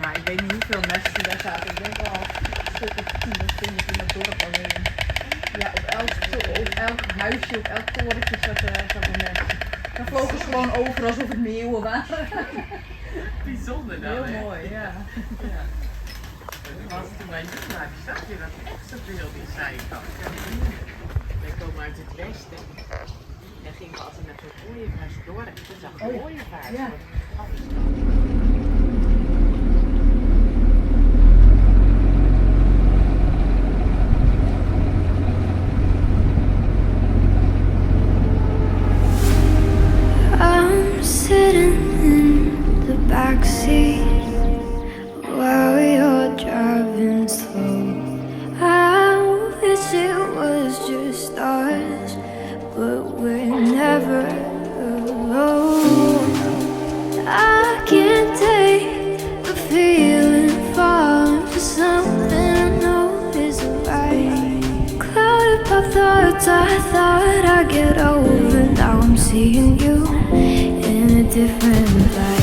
Maar ik weet niet hoeveel nesten daar zaten. Ik denk wel een stuk of 10 of 20 in het dorp alleen. Ja, op elk huisje, op elk torentje zat een nest. Dan vlogen ze gewoon over alsof het meeuwen waren. Bijzonder dan, Heel hè? mooi, ja. Ja. Als toen wij hier waren, zag je dat echt zoveel die zijkant. Wij komen uit het westen. En gingen we altijd naar zo'n ooievaarsdorp. Toen zag ik ooievaars. Ja. I'm sitting in the backseat while you're driving slow. I wish it was just us, but we're never alone. I can't take the feeling, falling for something I know isn't right. Clouded by thoughts I thought I'd get over. Now I'm seeing you in a different light.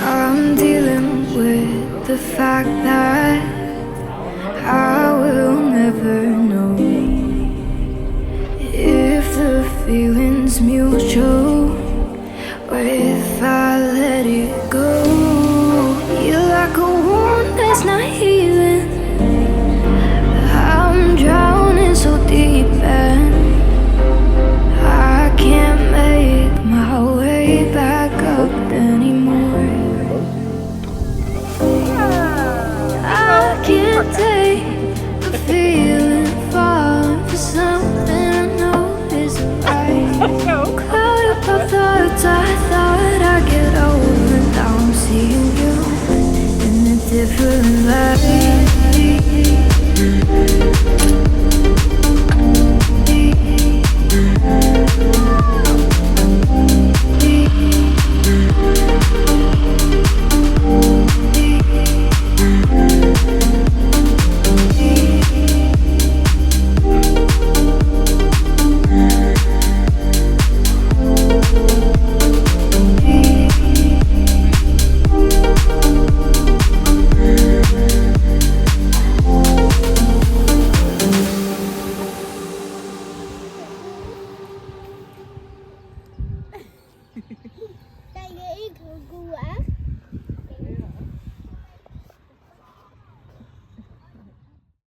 I'm dealing with the fact that I will never know if the feeling's mutual or if I let it go. You're like a wound that's not healed.